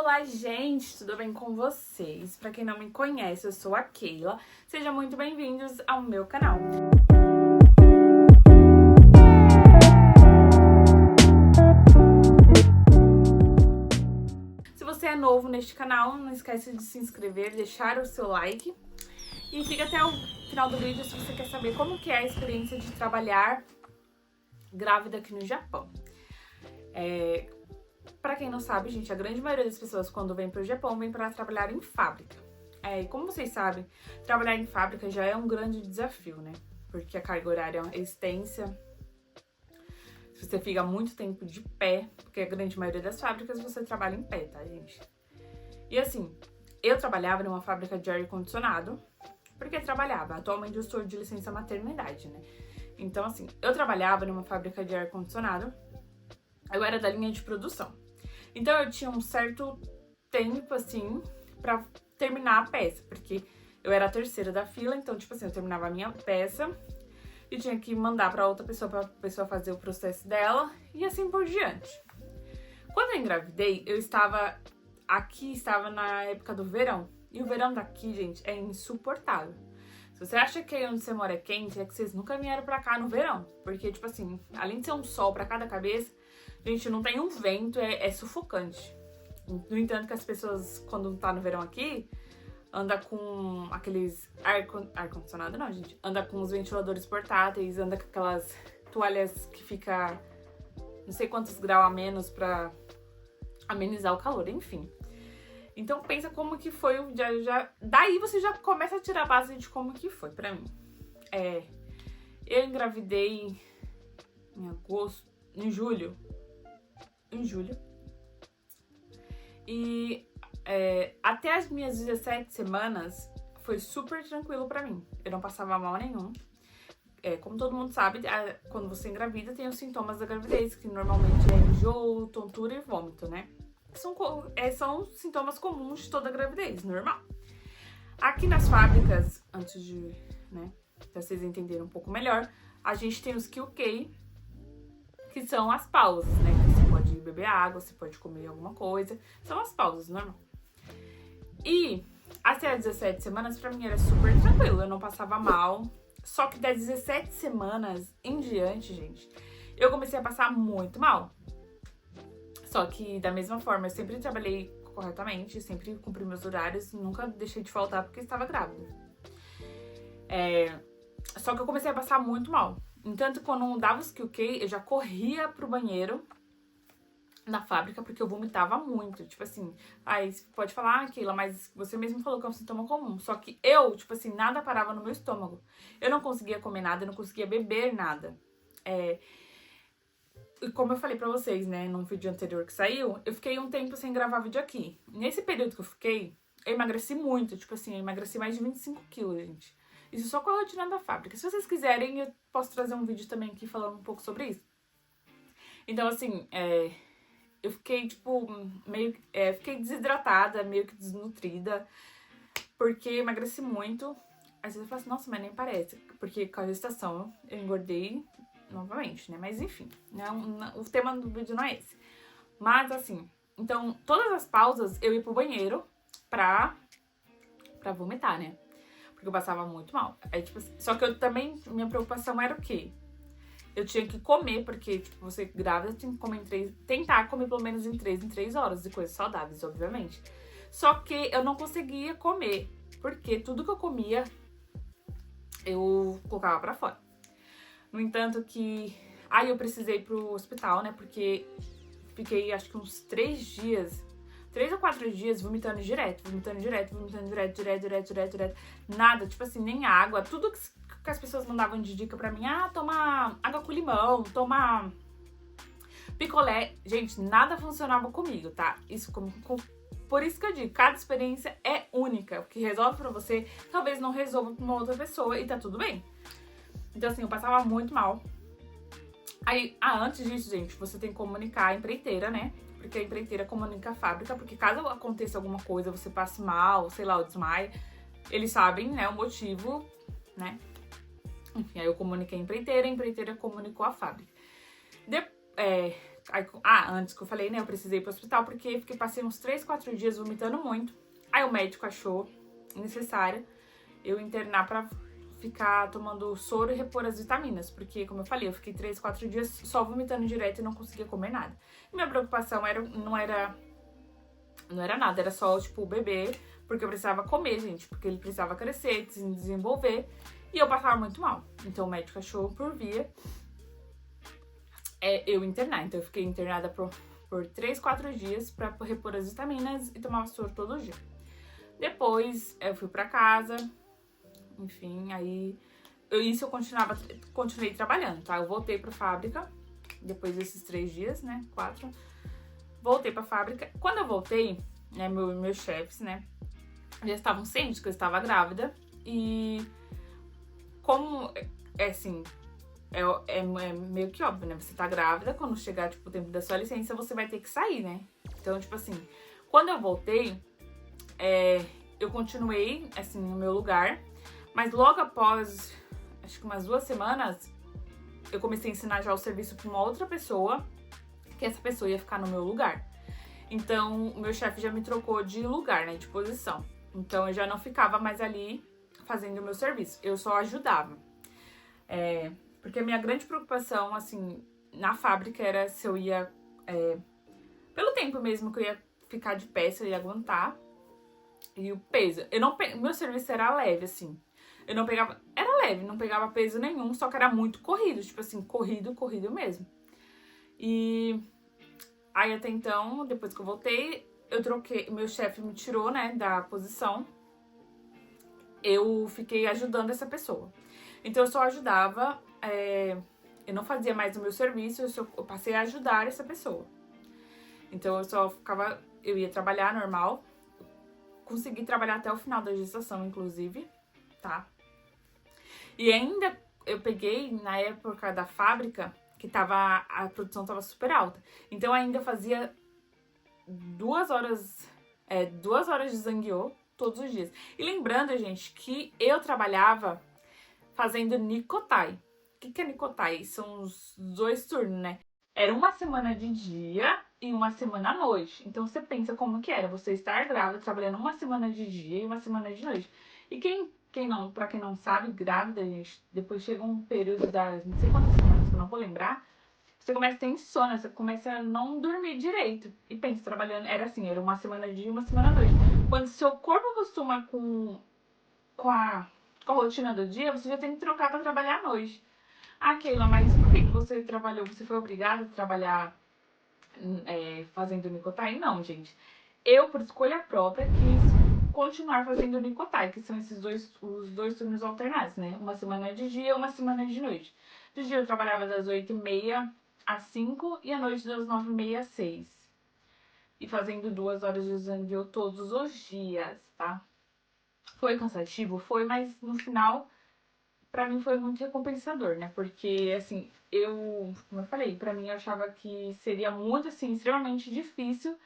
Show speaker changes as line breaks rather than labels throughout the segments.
Olá, gente! Tudo bem com vocês? Pra quem não me conhece, eu sou a Keila. Sejam muito bem-vindos ao meu canal. Se você é novo neste canal, não esquece de se inscrever, deixar o seu like. E fica até o final do vídeo se você quer saber como que é a experiência de trabalhar grávida aqui no Japão. Pra quem não sabe, gente, a grande maioria das pessoas quando vem pro Japão vem pra trabalhar em fábrica. E como vocês sabem, trabalhar em fábrica já é um grande desafio, né? Porque a carga horária é extensa. Se você fica muito tempo de pé, porque a grande maioria das fábricas você trabalha em pé, tá, gente? E assim, eu trabalhava numa fábrica de ar-condicionado, porque trabalhava. Atualmente eu estou de licença maternidade, né? Então, assim, eu trabalhava numa fábrica de ar-condicionado, eu era da linha de produção. Então eu tinha um certo tempo, assim, pra terminar a peça, porque eu era a terceira da fila, então, tipo assim, eu terminava a minha peça e tinha que mandar pra outra pessoa fazer o processo dela e assim por diante. Quando eu engravidei, eu estava na época do verão, e o verão daqui, gente, é insuportável. Se você acha que aí onde você mora é quente, é que vocês nunca vieram pra cá no verão, porque, tipo assim, além de ser um sol pra cada cabeça, gente, não tem um vento, é sufocante. No entanto, que as pessoas, quando tá no verão aqui, anda com aqueles ar-condicionado, não, gente. Anda com os ventiladores portáteis, anda com aquelas toalhas que fica não sei quantos graus a menos pra amenizar o calor, enfim. Então pensa como que foi o dia. Daí você já começa a tirar a base de como que foi pra mim. Eu engravidei em julho. E até as minhas 17 semanas foi super tranquilo pra mim. Eu não passava mal nenhum. Como todo mundo sabe, quando você engravida tem os sintomas da gravidez, que normalmente é enjoo, tontura e vômito, né? São sintomas comuns de toda gravidez, normal. Aqui nas fábricas, antes de, pra vocês entenderem um pouco melhor, a gente tem os QK, que são as pausas, né? Você pode beber água, você pode comer alguma coisa. São as pausas, normal. E até as 17 semanas, pra mim, era super tranquilo. Eu não passava mal. Só que das 17 semanas em diante, gente, eu comecei a passar muito mal. Só que, da mesma forma, eu sempre trabalhei corretamente, sempre cumpri meus horários, nunca deixei de faltar porque estava grávida. Só que eu comecei a passar muito mal. Entanto, quando eu dava os QK, eu já corria pro banheiro na fábrica, porque eu vomitava muito. Tipo assim, aí você pode falar, Keila, mas você mesmo falou que é um sintoma comum. Só que eu, tipo assim, nada parava no meu estômago. Eu não conseguia comer nada, eu não conseguia beber nada. E como eu falei pra vocês, né, num vídeo anterior que saiu, eu fiquei um tempo sem gravar vídeo aqui. Nesse período que eu fiquei, eu emagreci muito. Tipo assim, eu emagreci mais de 25 quilos, gente. Isso só com a rotina da fábrica. Se vocês quiserem, eu posso trazer um vídeo também aqui falando um pouco sobre isso. Então, assim, eu fiquei, tipo, fiquei desidratada, meio que desnutrida, porque eu emagreci muito. Aí você fala assim, nossa, mas nem parece. Porque com a gestação eu engordei novamente, né? Mas enfim, o tema do vídeo não é esse. Mas, assim, então, todas as pausas eu ia pro banheiro pra vomitar, né? Porque eu passava muito mal. Tipo, só que eu também, minha preocupação era o quê? Eu tinha que comer, porque, tipo, você grávida tem que comer tentar comer pelo menos em 3 horas, de coisas saudáveis, obviamente. Só que eu não conseguia comer, porque tudo que eu comia, eu colocava pra fora. No entanto que, aí eu precisei ir pro hospital, né, porque fiquei, acho que uns 3 ou 4 dias vomitando direto. Nada, tipo assim, nem água. Tudo que as pessoas mandavam de dica pra mim, toma água com limão, toma picolé. Gente, nada funcionava comigo, tá? Por isso que eu digo, cada experiência é única. O que resolve pra você, talvez não resolva pra uma outra pessoa e tá tudo bem. Então, assim, eu passava muito mal. Aí, antes disso, gente, você tem que comunicar a empreiteira, né? Porque a empreiteira comunica a fábrica, porque caso aconteça alguma coisa, você passe mal, sei lá, o desmaio, eles sabem, né, o motivo, né? Enfim, aí eu comuniquei a empreiteira comunicou a fábrica. Aí, antes que eu falei, né, eu precisei ir pro hospital porque passei uns 3, 4 dias vomitando muito. Aí o médico achou necessário eu internar pra ficar tomando soro e repor as vitaminas, porque, como eu falei, eu fiquei 3, 4 dias só vomitando direto e não conseguia comer nada. E minha preocupação não era nada, era só, tipo, o bebê, porque eu precisava comer, gente, porque ele precisava crescer, se desenvolver, e eu passava muito mal. Então o médico achou por via eu internar. Então eu fiquei internada por 3, 4 dias pra repor as vitaminas e tomava soro todo dia. Depois eu fui pra casa, enfim, aí eu continuei trabalhando, tá? Eu voltei pra fábrica, depois desses 3 dias, né, 4, voltei pra fábrica. Quando eu voltei, né, meus chefes, né, já estavam cientes que eu estava grávida. E como, assim, é meio que óbvio, né, você tá grávida, quando chegar, tipo, o tempo da sua licença, você vai ter que sair, né. Então, tipo assim, quando eu voltei, eu continuei, assim, no meu lugar. Mas logo após, acho que umas 2 semanas, eu comecei a ensinar já o serviço pra uma outra pessoa, que essa pessoa ia ficar no meu lugar. Então, o meu chefe já me trocou de lugar, né, de posição. Então, eu já não ficava mais ali fazendo o meu serviço, eu só ajudava. Porque a minha grande preocupação, assim, na fábrica era se eu ia, pelo tempo mesmo que eu ia ficar de pé, se eu ia aguentar. E o peso, meu serviço era leve, assim. Eu não pegava, era leve, não pegava peso nenhum, só que era muito corrido, tipo assim, corrido mesmo. E aí até então, depois que eu voltei, eu troquei, meu chefe me tirou, né, da posição. Eu fiquei ajudando essa pessoa. Então eu só ajudava, eu não fazia mais o meu serviço, eu passei a ajudar essa pessoa. Então eu ia trabalhar normal, consegui trabalhar até o final da gestação, inclusive, tá? E ainda eu peguei, na época da fábrica, que a produção tava super alta. Então ainda fazia 2 horas, 2 horas de zangueô todos os dias. E lembrando, gente, que eu trabalhava fazendo Nicotai. O que é Nicotai? São os 2 turnos, né? Era uma semana de dia e uma semana à noite. Então você pensa como que era você estar grávida, trabalhando uma semana de dia e uma semana de noite. E pra quem não sabe, grávida, gente, depois chega um período das não sei quantas semanas que eu não vou lembrar, você começa a ter insônia, você começa a não dormir direito. E pensa, trabalhando, era uma semana de dia e uma semana à noite. Quando seu corpo acostuma com a, com a rotina do dia, você já tem que trocar pra trabalhar à noite. Ah, Keila, mas por que você trabalhou? Você foi obrigada a trabalhar fazendo Nicotai? Não, gente. Eu, por escolha própria, quis continuar fazendo Nicotai, que são os 2 turnos alternados, né? Uma semana de dia e uma semana de noite. De dia eu trabalhava das 8h30 às 5 e à noite das 9h30 às 6. E fazendo 2 horas de zangueô todos os dias, tá? Foi cansativo? Foi, mas no final pra mim foi muito recompensador, né? Porque, assim, como eu falei, pra mim eu achava que seria muito, assim, extremamente difícil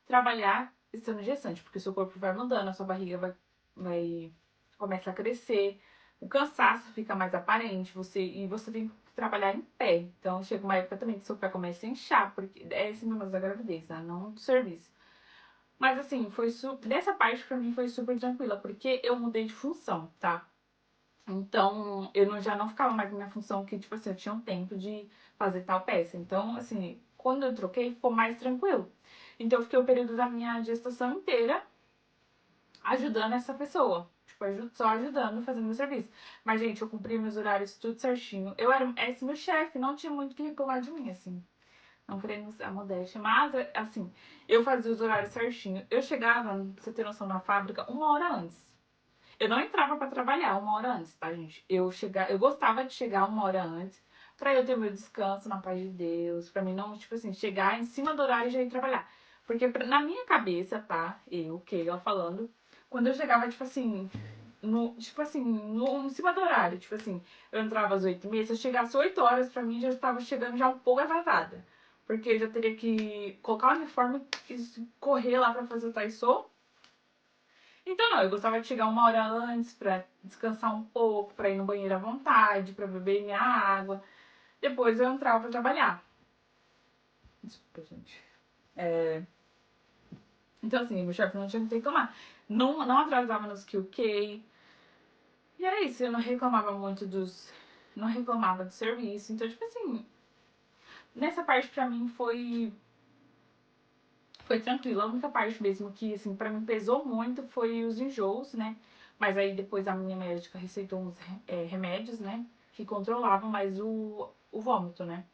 trabalhar estando gestante, porque seu corpo vai mudando, a sua barriga vai começa a crescer, o cansaço fica mais aparente, e você tem que trabalhar em pé. Então chega uma época também que seu pé começa a inchar, porque é sintomas da gravidez, né? Não do serviço. Mas assim, dessa parte pra mim foi super tranquila, porque eu mudei de função, tá? Então, já não ficava mais na minha função, que, tipo assim, eu tinha um tempo de fazer tal peça. Então, assim, quando eu troquei, ficou mais tranquilo. Então, eu fiquei o período da minha gestação inteira ajudando essa pessoa. Tipo, só ajudando, fazendo meu serviço. Mas, gente, eu cumpri meus horários tudo certinho. Eu era esse meu chefe, não tinha muito o que reclamar de mim, assim. Não querendo a modéstia. Mas, assim, eu fazia os horários certinho. Eu chegava, pra você ter noção, na fábrica 1 hora antes. Eu não entrava pra trabalhar 1 hora antes, tá, gente? Eu gostava de chegar 1 hora antes, pra eu ter meu descanso na paz de Deus, pra mim não, tipo assim, chegar em cima do horário e já ir trabalhar. Porque na minha cabeça, tá, Keila falando, quando eu chegava, tipo assim, em cima do horário, tipo assim, eu entrava às 8h30, se eu chegasse 8 horas, pra mim já estava chegando já um pouco atrasada. Porque eu já teria que colocar o uniforme e correr lá pra fazer o taisô. Então não, eu gostava de chegar 1 hora antes pra descansar um pouco, pra ir no banheiro à vontade, pra beber minha água. Depois eu entrava pra trabalhar. Desculpa, gente. Então, assim, meu chefe não tinha que tomar. Não atrasava nos QK. E era isso, eu não reclamava muito dos... Não reclamava do serviço. Então, tipo assim, nessa parte pra mim foi tranquilo. A única parte mesmo que, assim, pra mim pesou muito foi os enjoos, né? Mas aí depois a minha médica receitou uns remédios, né? Que controlavam mais o vômito, né?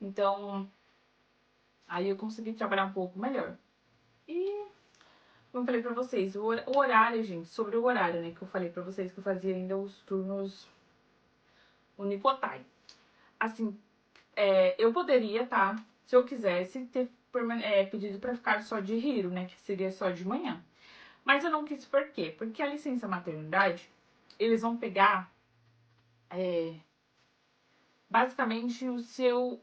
Então, aí eu consegui trabalhar um pouco melhor. E, como eu falei pra vocês, o horário, gente, sobre o horário, né? Que eu falei pra vocês que eu fazia ainda os turnos Unicotai. Assim, eu poderia, tá? Se eu quisesse, ter pedido pra ficar só de Hiro, né? Que seria só de manhã. Mas eu não quis por quê? Porque a licença maternidade, eles vão pegar basicamente seus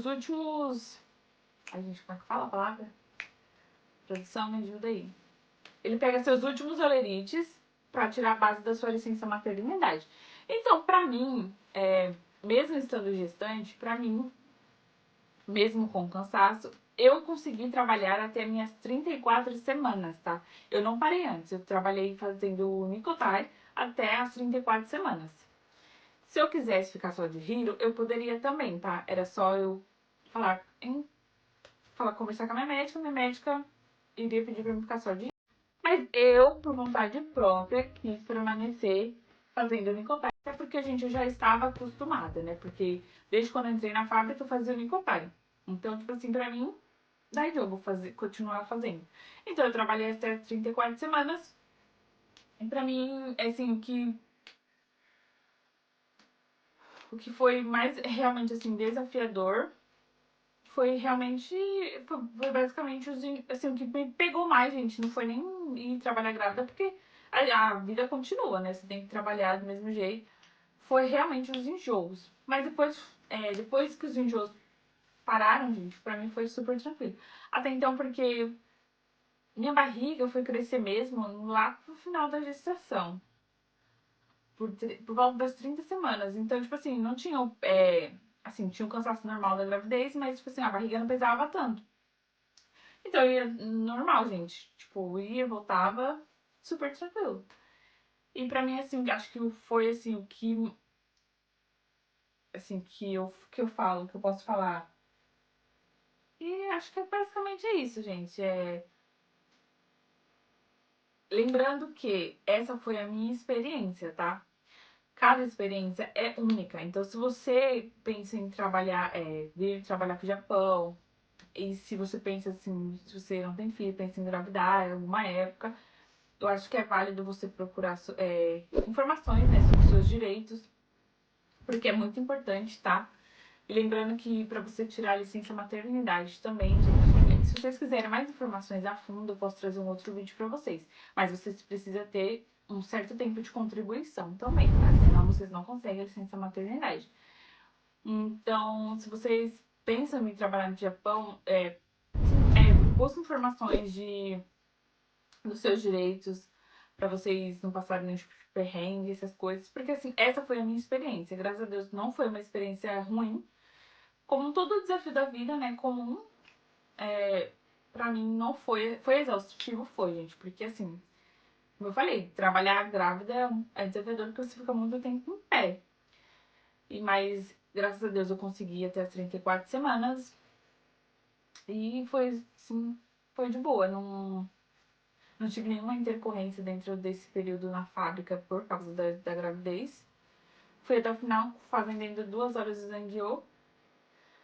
últimos... Ai, gente, como é que fala a palavra? Produção, me ajuda aí. Ele pega seus últimos olerites pra tirar a base da sua licença maternidade. Então, pra mim, mesmo estando gestante, pra mim, mesmo com cansaço, eu consegui trabalhar até minhas 34 semanas, tá? Eu não parei antes, eu trabalhei fazendo o Nicotai até as 34 semanas. Se eu quisesse ficar só de Hiro, eu poderia também, tá? Era só eu conversar com a minha médica iria pedir pra eu ficar só de Hiro. Mas eu, por vontade própria, quis permanecer fazendo o Nicotai, até porque, gente, eu já estava acostumada, né? Porque desde quando eu entrei na fábrica eu fazia o Nicotai. Então, tipo assim, pra mim, daí eu vou continuar fazendo. Então, eu trabalhei até 34 semanas. E pra mim, assim, o que foi mais realmente, assim, desafiador foi realmente, foi basicamente, assim, o que me pegou mais, gente, não foi nem ir trabalhar grávida, porque a vida continua, né? Você tem que trabalhar do mesmo jeito. Foi realmente os enjoos. Mas depois que os enjoos pararam, gente, pra mim foi super tranquilo. Até então, porque minha barriga foi crescer mesmo lá pro final da gestação. Por volta das 30 semanas. Então, tipo assim, não tinha assim, tinha o cansaço normal da gravidez, mas, tipo assim, a barriga não pesava tanto. Então, eu ia normal, gente. Tipo, ia, voltava, super tranquilo. E pra mim, assim, acho que foi, assim, o que... Assim, que eu falo, que eu posso falar. E acho que basicamente é isso, gente. Lembrando que essa foi a minha experiência, tá? Cada experiência é única. Então, se você pensa em trabalhar, vir trabalhar pro Japão, e se você pensa assim, se você não tem filho, pensa em engravidar em alguma época, eu acho que é válido você procurar informações, né, sobre os seus direitos, porque é muito importante, tá? E lembrando que para você tirar a licença maternidade também, gente, se vocês quiserem mais informações a fundo, eu posso trazer um outro vídeo para vocês. Mas vocês precisam ter um certo tempo de contribuição também, tá? Senão vocês não conseguem a licença maternidade. Então, se vocês pensam em trabalhar no Japão, busque informações dos seus direitos, para vocês não passarem nenhum tipo de perrengue, essas coisas. Porque, assim, essa foi a minha experiência. Graças a Deus não foi uma experiência ruim. Como todo desafio da vida, né, comum, pra mim não foi exaustivo, foi, gente. Porque, assim, como eu falei, trabalhar grávida é desafiador porque você fica muito tempo em pé. Mas, graças a Deus, eu consegui até as 34 semanas. E foi, sim, foi de boa. Não tive nenhuma intercorrência dentro desse período na fábrica por causa da gravidez. Fui até o final fazendo ainda 2 horas de Zangueô.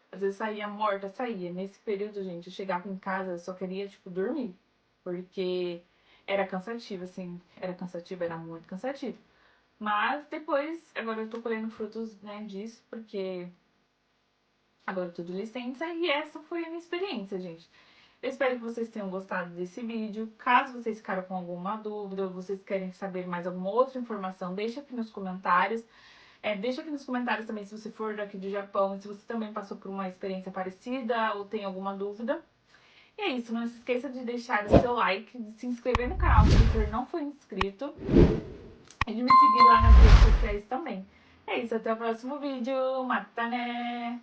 Às vezes saía morta, saía. Nesse período, gente, eu chegava em casa, eu só queria, tipo, dormir. Porque era cansativo, assim. Era cansativo, era muito cansativo. Mas depois, agora eu tô colhendo frutos, né, disso, porque agora eu tô de licença. E essa foi a minha experiência, gente. Eu espero que vocês tenham gostado desse vídeo. Caso vocês ficaram com alguma dúvida ou vocês querem saber mais alguma outra informação, deixa aqui nos comentários. Deixa aqui nos comentários também se você for daqui do Japão e se você também passou por uma experiência parecida ou tem alguma dúvida. E é isso, não se esqueça de deixar o seu like, de se inscrever no canal se você não for inscrito e de me seguir lá nas redes sociais também. É isso, até o próximo vídeo. Mata né!